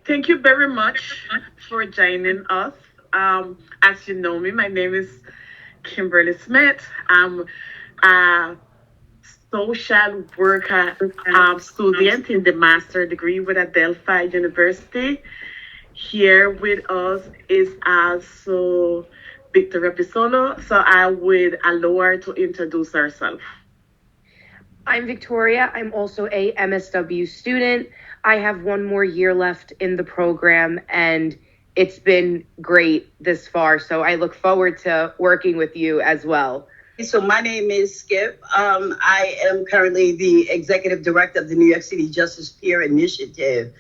Thank you very much for joining us. As you know me, my name is Kimberly Smith. I'm a social worker student in the master degree with Adelphi University. Here with us is also Victoria Pisolo. So I would allow her to introduce herself. I'm Victoria. I'm also a MSW student. I have one more year left in the program, and it's been great this far. So I look forward to working with you as well. So my name is Skip. I am currently the executive director of the New York City Justice Peer Initiative.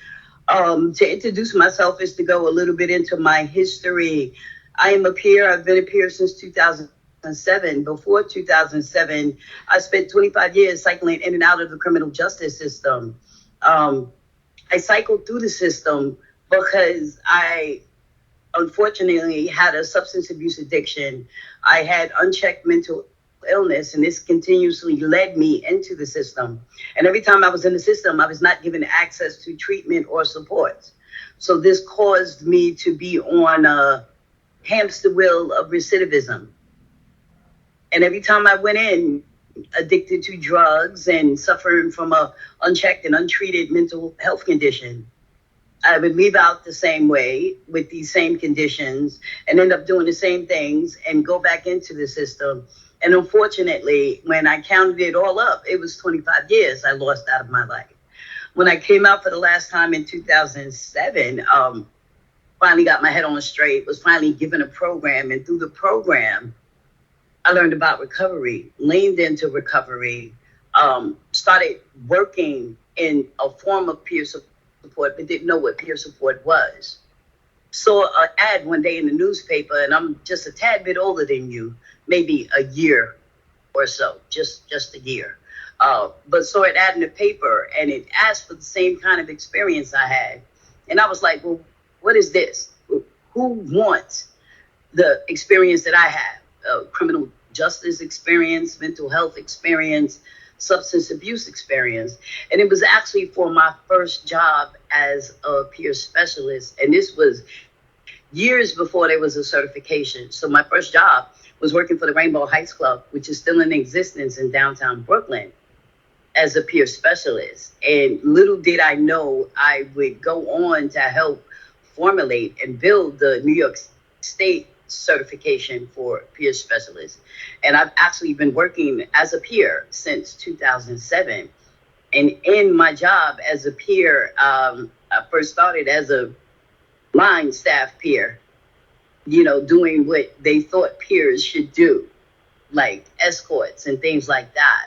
To introduce myself is to go a little bit into my history. I am a peer. I've been a peer since 2007. Before 2007, I spent 25 years cycling in and out of the criminal justice system. I cycled through the system because I unfortunately had a substance abuse addiction. I had unchecked mental illness, and this continuously led me into the system. And every time I was in the system, I was not given access to treatment or support. So this caused me to be on a hamster wheel of recidivism. And every time I went in, addicted to drugs and suffering from a unchecked and untreated mental health condition, I would leave out the same way with these same conditions and end up doing the same things and go back into the system. And unfortunately, when I counted it all up, it was 25 years I lost out of my life. When I came out for the last time in 2007, finally got my head on straight, was finally given a program. And through the program, I learned about recovery, leaned into recovery, started working in a form of peer support, but didn't know what peer support was. Saw an ad one day in the newspaper, and I'm just a tad bit older than you, maybe a year or so, just a year. But saw an ad in the paper, and it asked for the same kind of experience I had. And I was like, well, what is this? Who wants the experience that I have? Criminal justice experience, mental health experience, substance abuse experience. And it was actually for my first job as a peer specialist. And this was years before there was a certification. So my first job was working for the Rainbow Heights Club, which is still in existence in downtown Brooklyn, as a peer specialist. And little did I know I would go on to help formulate and build the New York State certification for peer specialists. And I've actually been working as a peer since 2007. And in my job as a peer, I first started as a line staff peer, doing what they thought peers should do, like escorts and things like that.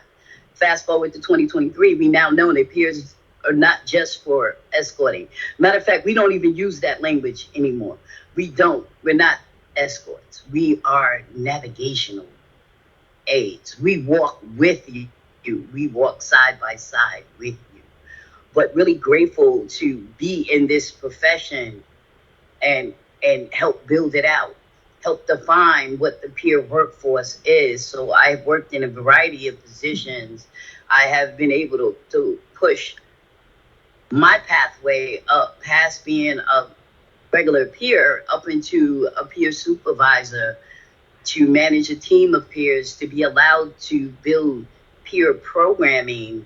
Fast forward to 2023, we now know that peers are not just for escorting. Matter of fact, we don't even use that language anymore. We're not escorts. We are navigational aids. We walk with you. We walk side by side with you. But really grateful to be in this profession and help build it out, help define what the peer workforce is. So I've worked in a variety of positions. I have been able to push my pathway up past being a regular peer up into a peer supervisor, to manage a team of peers, to be allowed to build peer programming.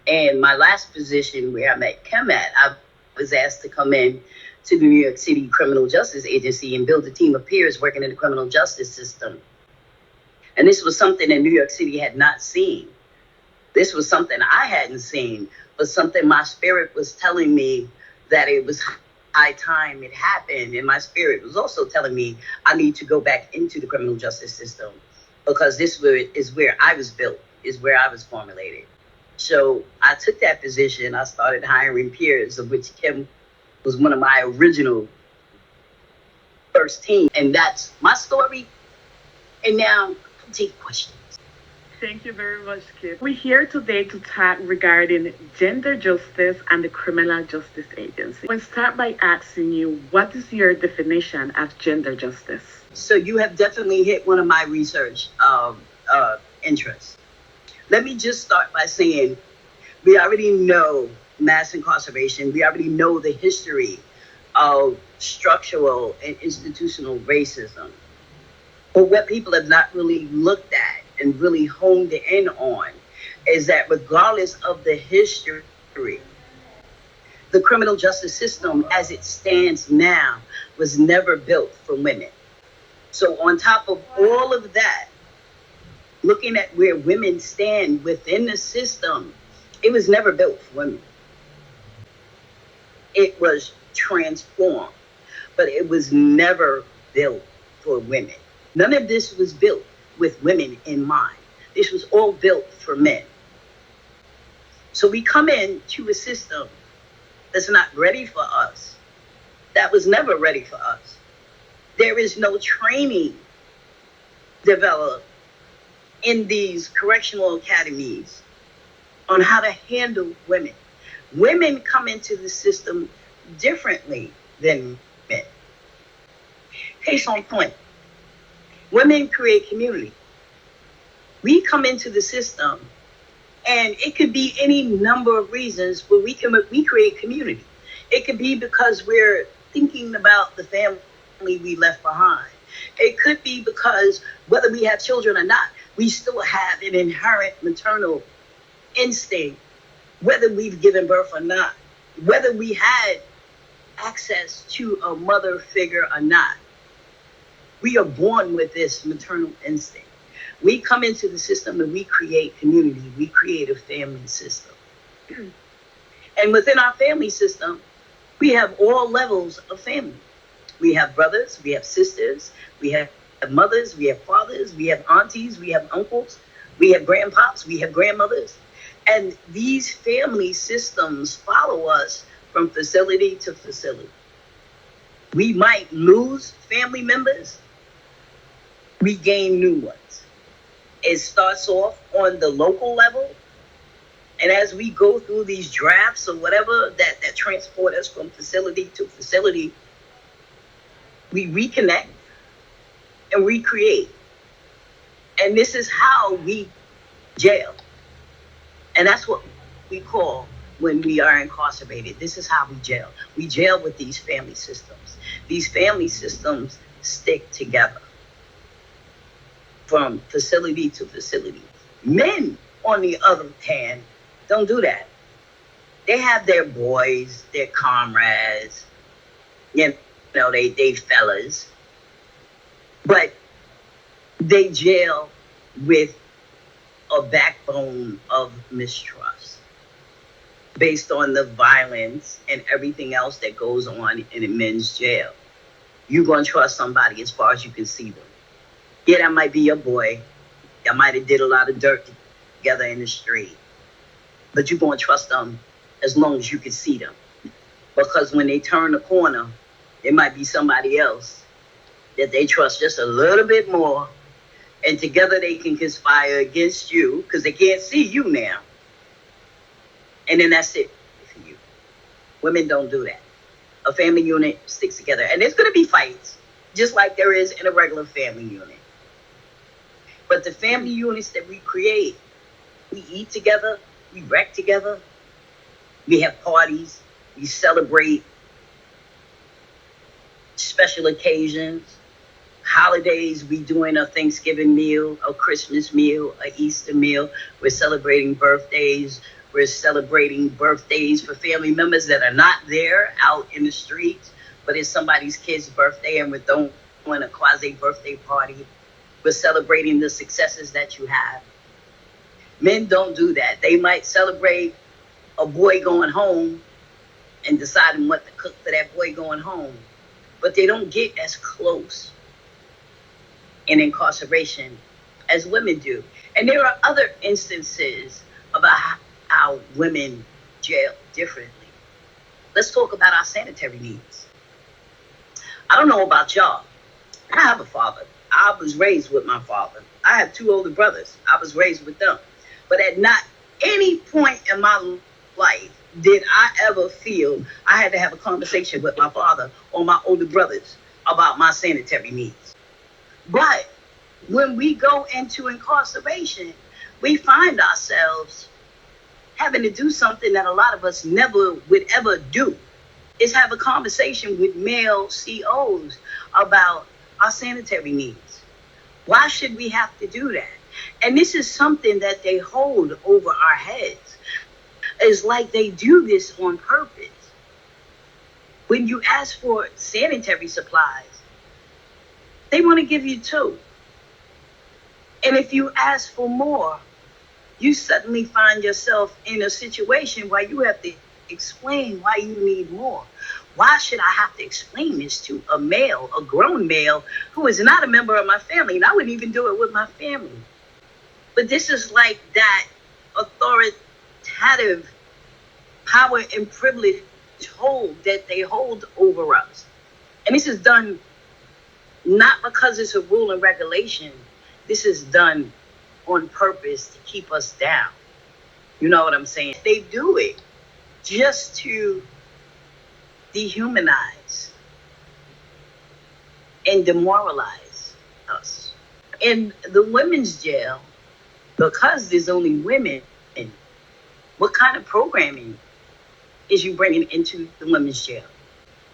And my last position where I'm at ChemAt, I was asked to come in to the New York City Criminal Justice Agency and build a team of peers working in the criminal justice system. And this was something that New York City had not seen. This was something I hadn't seen, but something my spirit was telling me that it was high time it happened. And my spirit was also telling me I need to go back into the criminal justice system, because this is where I was built, is where I was formulated. So I took that position. I started hiring peers, of which Kim was one of my original first team. And that's my story. And now I'll take questions. Thank you very much, Kip. We're here today to talk regarding gender justice and the Criminal Justice Agency. We'll start by asking you, what is your definition of gender justice? So you have definitely hit one of my research interests. Let me just start by saying we already know mass incarceration. We already know the history of structural and institutional racism. But what people have not really looked at and really honed in on is that regardless of the history, the criminal justice system as it stands now was never built for women. So, on top of all of that, looking at where women stand within the system, it was never built for women. It was transformed, but it was never built for women. None of this was built with women in mind. This was all built for men. So we come into a system that's not ready for us, that was never ready for us. There is no training developed in these correctional academies on how to handle women. Women come into the system differently than men. Case on point, women create community. We come into the system, and it could be any number of reasons where we create community. It could be because we're thinking about the family we left behind. It could be because whether we have children or not, we still have an inherent maternal instinct, whether we've given birth or not, whether we had access to a mother figure or not. We are born with this maternal instinct. We come into the system and we create community. We create a family system. And within our family system, we have all levels of family. We have brothers, we have sisters, we have mothers, we have fathers, we have aunties, we have uncles, we have grandpops, we have grandmothers. And these family systems follow us from facility to facility. We might lose family members, we gain new ones. It starts off on the local level, and as we go through these drafts or whatever that transport us from facility to facility, we reconnect and recreate. And this is how we jail. And that's what we call when we are incarcerated. This is how we jail. We jail with these family systems. These family systems stick together from facility to facility. Men, on the other hand, don't do that. They have their boys, their comrades, you know, they fellas, but they jail with a backbone of mistrust based on the violence and everything else that goes on in a men's jail. You're going to trust somebody as far as you can see them. Yeah, that might be your boy. Y'all might have did a lot of dirt together in the street, but you're going to trust them as long as you can see them. Because when they turn the corner, it might be somebody else that they trust just a little bit more, and together they can conspire against you because they can't see you now. And then that's it for you. Women don't do that. A family unit sticks together. And there's going to be fights, just like there is in a regular family unit. But the family units that we create, we eat together, we wreck together, we have parties, we celebrate special occasions, holidays. We doing a Thanksgiving meal, a Christmas meal, a Easter meal. We're celebrating birthdays. We're celebrating birthdays for family members that are not there out in the streets, but it's somebody's kid's birthday and we're throwing a quasi birthday party. We're celebrating the successes that you have. Men don't do that. They might celebrate a boy going home and deciding what to cook for that boy going home, but they don't get as close in incarceration as women do. And there are other instances about how women jail differently. Let's talk about our sanitary needs. I don't know about y'all. I have a father. I was raised with my father. I have two older brothers. I was raised with them. But at not any point in my life did I ever feel I had to have a conversation with my father or my older brothers about my sanitary needs. But when we go into incarceration, we find ourselves having to do something that a lot of us never would ever do. is have a conversation with male COs about our sanitary needs. Why should we have to do that? And this is something that they hold over our heads. It's like they do this on purpose. When you ask for sanitary supplies, they want to give you 2. And if you ask for more, you suddenly find yourself in a situation where you have to explain why you need more. Why should I have to explain this to a male, a grown male, who is not a member of my family? And I wouldn't even do it with my family. But this is like that authoritative power and privilege hold that they hold over us. And this is done not because it's a rule and regulation. This is done on purpose to keep us down. You know what I'm saying? They do it just to dehumanize and demoralize us. In the women's jail, because there's only women, what kind of programming is you bringing into the women's jail?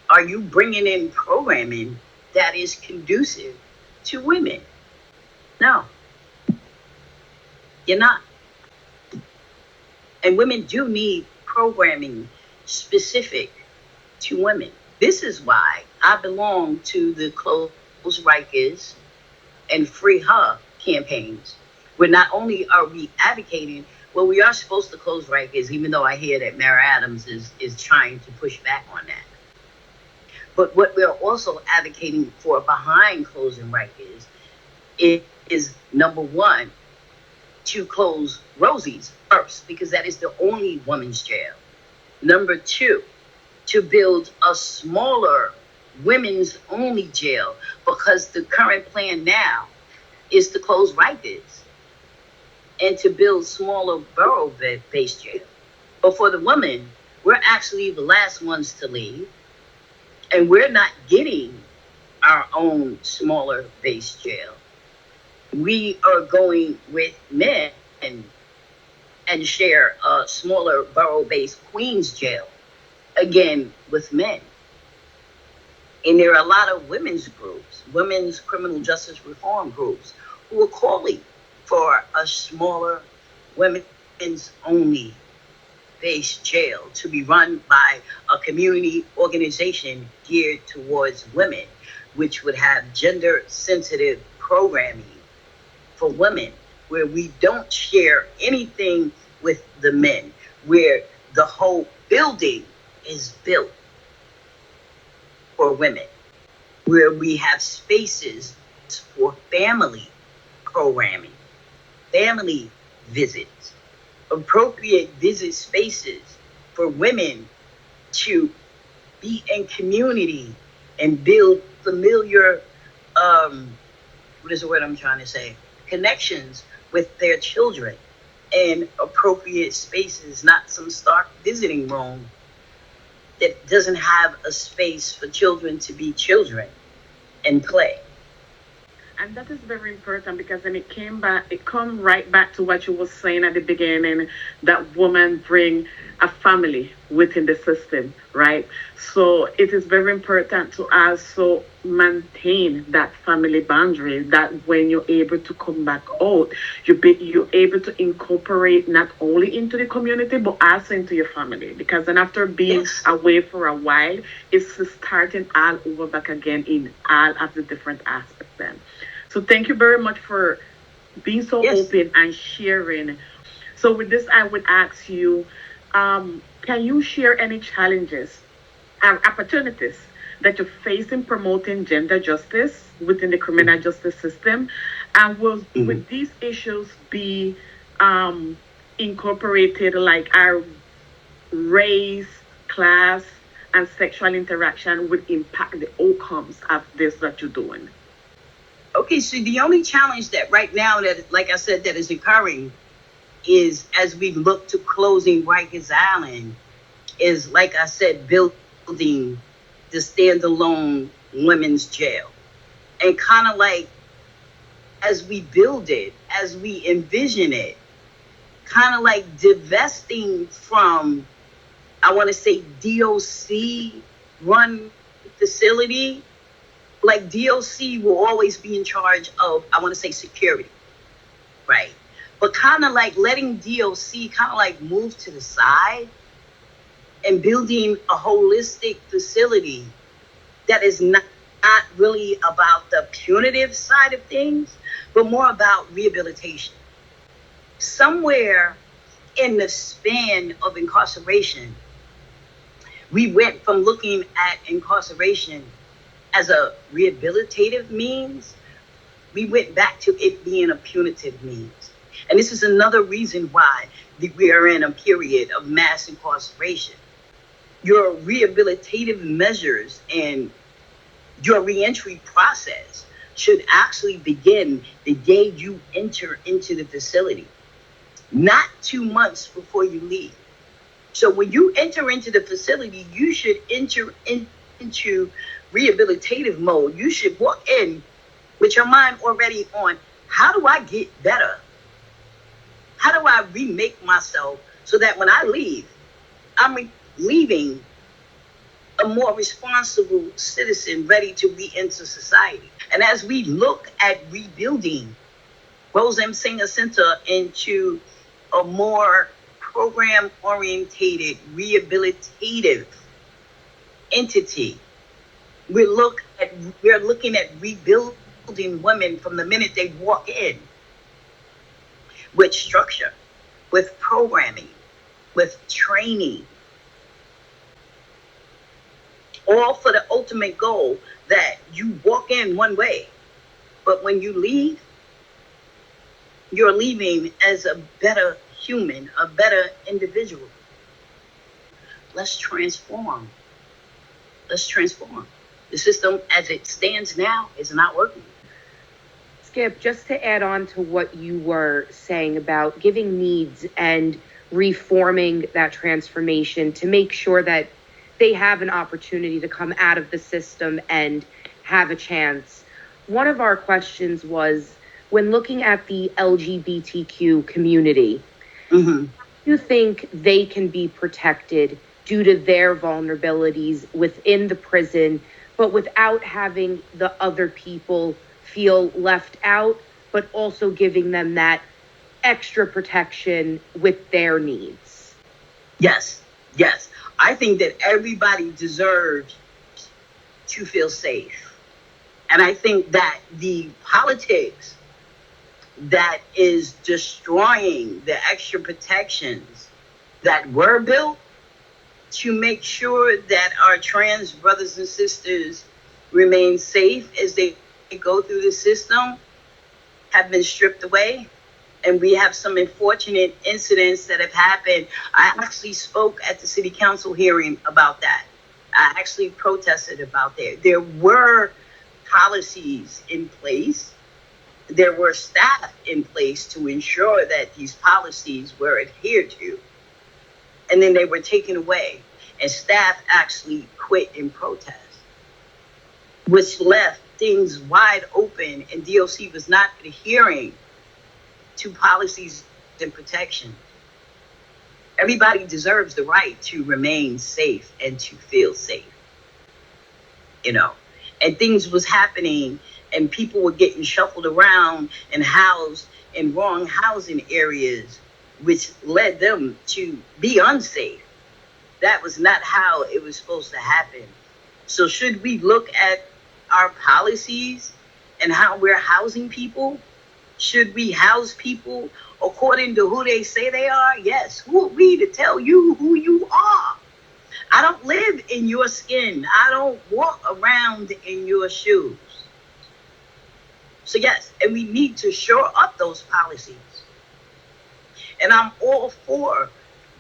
Are you bringing in programming that is conducive to women? No, you're not. And women do need programming specific to women. This is why I belong to the Close Rikers and Free Her campaigns, where not only are we advocating, well, we are supposed to close Rikers, even though I hear that Mayor Adams is trying to push back on that. But what we're also advocating for behind closing Rikers is number one, to close Rosie's first, because that is the only women's jail. Number two, to build a smaller women's only jail, because the current plan now is to close Rikers and to build smaller borough-based jail. But for the women, we're actually the last ones to leave, and we're not getting our own smaller based jail. We are going with men and share a smaller borough-based Queens jail, again, with men. And there are a lot of women's groups, women's criminal justice reform groups, who are calling for a smaller women's only based jail to be run by a community organization geared towards women, which would have gender sensitive programming for women, where we don't share anything with the men, where the whole building is built for women, where we have spaces for family programming, family visits, appropriate visit spaces for women to be in community and build familiar, what is the word I'm trying to say? Connections with their children, and appropriate spaces, not some stark visiting room that doesn't have a space for children to be children and play. And that is very important, because then it come right back to what you were saying at the beginning, that women bring a family within the system, right? So it is very important to also maintain that family boundary, that when you're able to come back out, you're able to incorporate not only into the community, but also into your family. Because then after being Yes. away for a while, it's starting all over back again in all of the different aspects then. So thank you very much for being so Yes. open and sharing. So with this, I would ask you, can you share any challenges and opportunities that you face in promoting gender justice within the criminal justice system? And will these issues be incorporated, like our race, class, and sexual interaction would impact the outcomes of this that you're doing? Okay, so the only challenge that right now that, like I said, that is occurring is, as we look to closing Rikers Island, is, like I said, building the standalone women's jail. And kind of like, as we build it, as we envision it, kind of like divesting from, I want to say, DOC run facility, like DOC will always be in charge of, I want to say, security, right? But kind of like letting DOC kind of like move to the side and building a holistic facility that is not really about the punitive side of things, but more about rehabilitation. Somewhere in the span of incarceration, we went from looking at incarceration as a rehabilitative means, we went back to it being a punitive means. And this is another reason why we are in a period of mass incarceration. Your rehabilitative measures and your reentry process should actually begin the day you enter into the facility, not 2 months before you leave. So when you enter into the facility, you should enter into rehabilitative mode. You should walk in with your mind already on, how do I get better? How do I remake myself so that when I leave, I'm leaving a more responsible citizen ready to re-enter society? And as we look at rebuilding Rose M. Singer Center into a more program-orientated, rehabilitative entity, we're looking at rebuilding women from the minute they walk in, with structure, with programming, with training, all for the ultimate goal that you walk in one way, but when you leave, you're leaving as a better human, a better individual. Let's transform. Let's transform. The system as it stands now is not working. Skip, just to add on to what you were saying about giving needs and reforming that transformation to make sure that they have an opportunity to come out of the system and have a chance. One of our questions was, when looking at the LGBTQ community, do you think they can be protected due to their vulnerabilities within the prison, but without having the other people feel left out, but also giving them that extra protection with their needs? Yes. I think that everybody deserves to feel safe. And I think that the politics that is destroying the extra protections that were built to make sure that our trans brothers and sisters remain safe as they go through the system have been stripped away. And we have some unfortunate incidents that have happened. I actually spoke at the city council hearing about that. I actually protested about that. There were policies in place. There were staff in place to ensure that these policies were adhered to. And then they were taken away. And staff actually quit in protest, which left things wide open, and DOC was not adhering to policies and protection. Everybody deserves the right to remain safe and to feel safe, and things was happening and people were getting shuffled around and housed in wrong housing areas, which led them to be unsafe. That was not how it was supposed to happen. So should we look at our policies and how we're housing people? Should we house people according to who they say they are? Yes. Who are we to tell you who you are? I don't live in your skin. I don't walk around in your shoes. So yes, and we need to shore up those policies. And I'm all for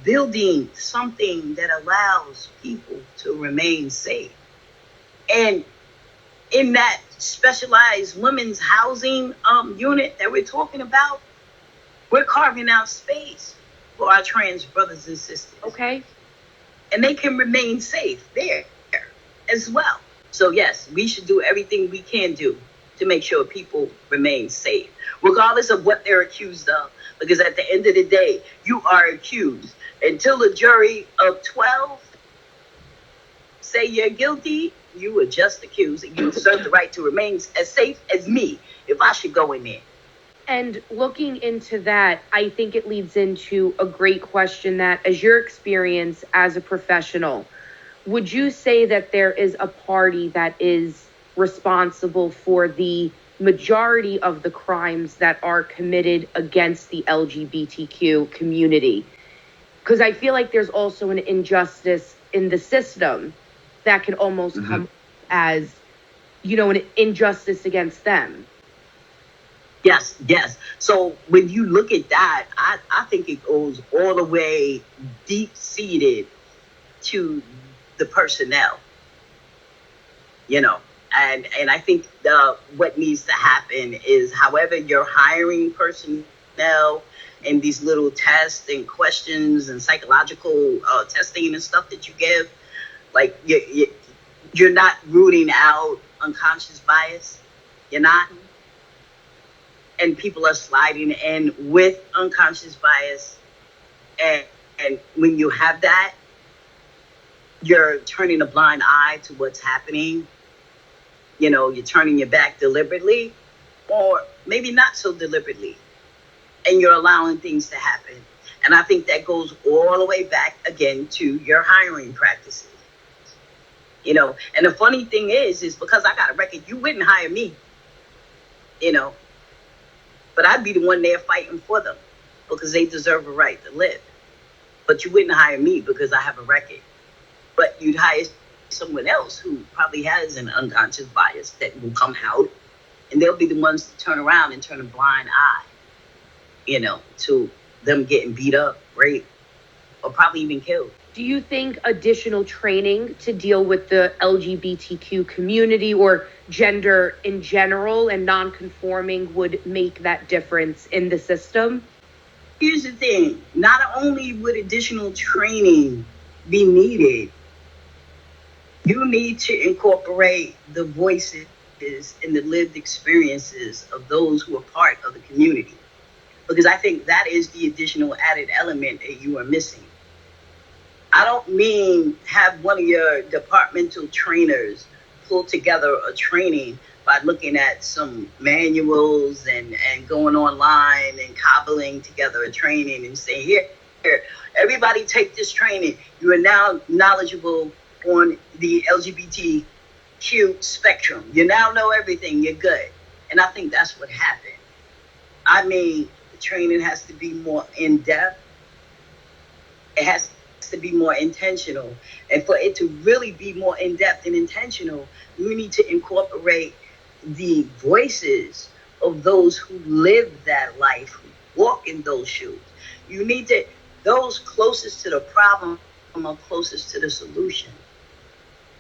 building something that allows people to remain safe. And in that specialized women's housing unit that we're talking about, we're carving out space for our trans brothers and sisters. Okay. And they can remain safe there as well. So yes, we should do everything we can do to make sure people remain safe, regardless of what they're accused of. Because at the end of the day, you are accused. Until a jury of 12 say you're guilty, you were just accused, and you deserve the right to remain as safe as me if I should go in there. And looking into that, I think it leads into a great question that, as your experience as a professional, would you say that there is a party that is responsible for the majority of the crimes that are committed against the LGBTQ community? Because I feel like there's also an injustice in the system that can almost come as, an injustice against them. Yes. So when you look at that, I think it goes all the way deep-seated to the personnel, and I think what needs to happen is, however you're hiring personnel and these little tests and questions and psychological testing and stuff that you give, like you're not rooting out unconscious bias. You're not. And people are sliding in with unconscious bias. And when you have that, you're turning a blind eye to what's happening. You're turning your back deliberately, or maybe not so deliberately. And you're allowing things to happen. And I think that goes all the way back again to your hiring practices. And the funny thing is because I got a record, you wouldn't hire me, but I'd be the one there fighting for them because they deserve a right to live. But you wouldn't hire me because I have a record. But you'd hire someone else who probably has an unconscious bias that will come out, and they'll be the ones to turn around and turn a blind eye, to them getting beat up, raped, or probably even killed. Do you think additional training to deal with the LGBTQ community or gender in general and non-conforming would make that difference in the system? Here's the thing. Not only would additional training be needed, you need to incorporate the voices and the lived experiences of those who are part of the community. Because I think that is the additional added element that you are missing. I don't mean have one of your departmental trainers pull together a training by looking at some manuals and going online and cobbling together a training and say, here, everybody take this training. You are now knowledgeable on the LGBTQ spectrum. You now know everything. You're good. And I think that's what happened. I mean, the training has to be more in-depth. It has to be more intentional. And for it to really be more in-depth and intentional, we need to incorporate the voices of those who live that life, who walk in those shoes. You need to, those closest to the problem are closest to the solution.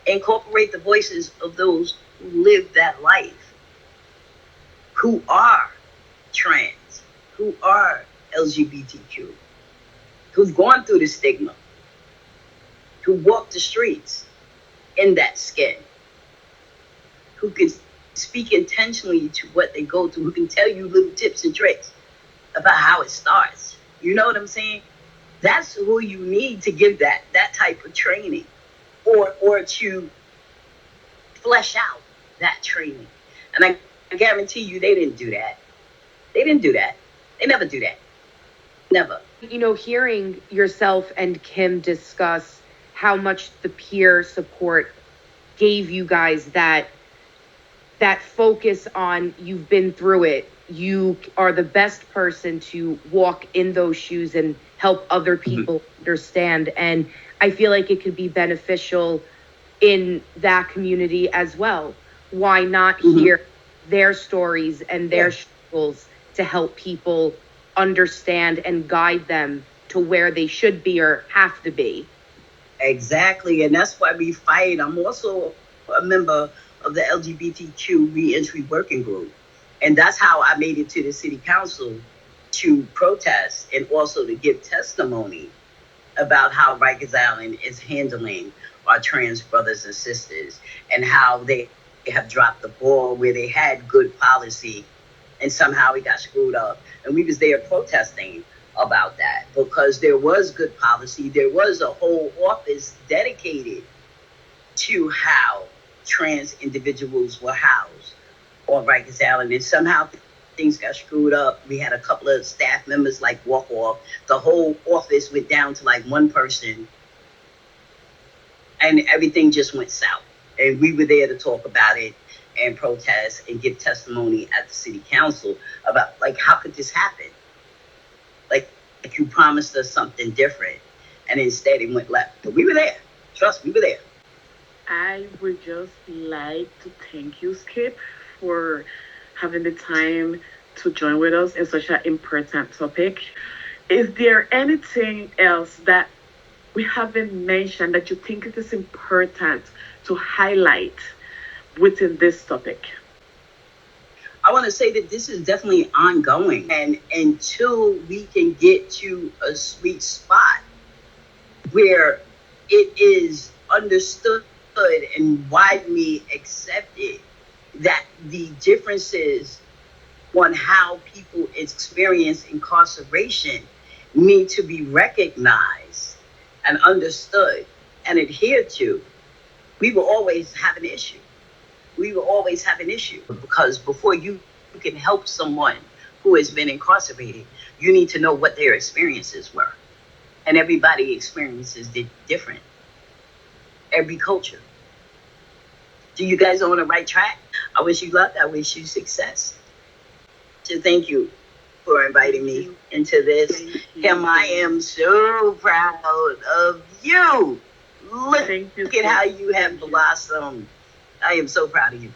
Incorporate the voices of those who live that life, who are trans, who are LGBTQ, who've gone through the stigma, who walk the streets in that skin, who can speak intentionally to what they go through, who can tell you little tips and tricks about how it starts. You know what I'm saying? That's who you need to give that type of training, or to flesh out that training. And I guarantee you they didn't do that. They didn't do that. They never do that. Never. Hearing yourself and Kim discuss how much the peer support gave you guys that focus on, you've been through it, you are the best person to walk in those shoes and help other people understand. And I feel like it could be beneficial in that community as well. Why not hear their stories and their struggles to help people understand and guide them to where they should be or have to be? Exactly. And that's why we fight. I'm also a member of the LGBTQ Reentry Working Group. And that's how I made it to the city council to protest and also to give testimony about how Rikers Island is handling our trans brothers and sisters and how they have dropped the ball where they had good policy and somehow it got screwed up. And we was there protesting about that because there was good policy. There was a whole office dedicated to how trans individuals were housed on Rikers Island, and somehow things got screwed up. We had a couple of staff members like walk off. The whole office went down to like one person, and everything just went south. And we were there to talk about it and protest and give testimony at the city council about like how could this happen? Like you promised us something different, and instead it went left. But we were there. Trust, we were there. I would just like to thank you, Skip, for having the time to join with us in such an important topic. Is there anything else that we haven't mentioned that you think it is important to highlight within this topic? I want to say that this is definitely ongoing, and until we can get to a sweet spot where it is understood and widely accepted that the differences on how people experience incarceration need to be recognized and understood and adhered to, we will always have an issue. We will always have an issue, because before you can help someone who has been incarcerated, you need to know what their experiences were. And everybody experiences it different. Every culture. Do you guys are on the right track? I wish you luck. I wish you success. So thank you for inviting me into this. Kim, I am so proud of you. Look at how you have blossomed. I am so proud of you.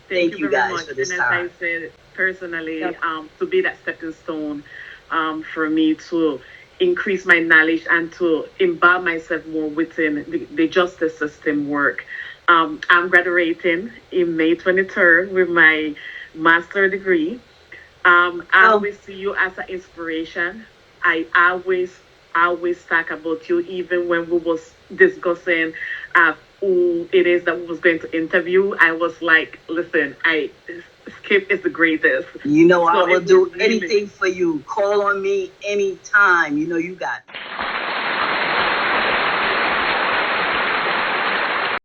Thank you guys much for this and time. As I said personally, to be that stepping stone for me to increase my knowledge and to imbibe myself more within the justice system work. I'm graduating in May 23rd with my master's degree. I always see you as an inspiration. I always talk about you, even when we was discussing who it is that we was going to interview. I was like, listen, Skip is the greatest. You know, I will do anything for you. Call on me anytime. You know, you got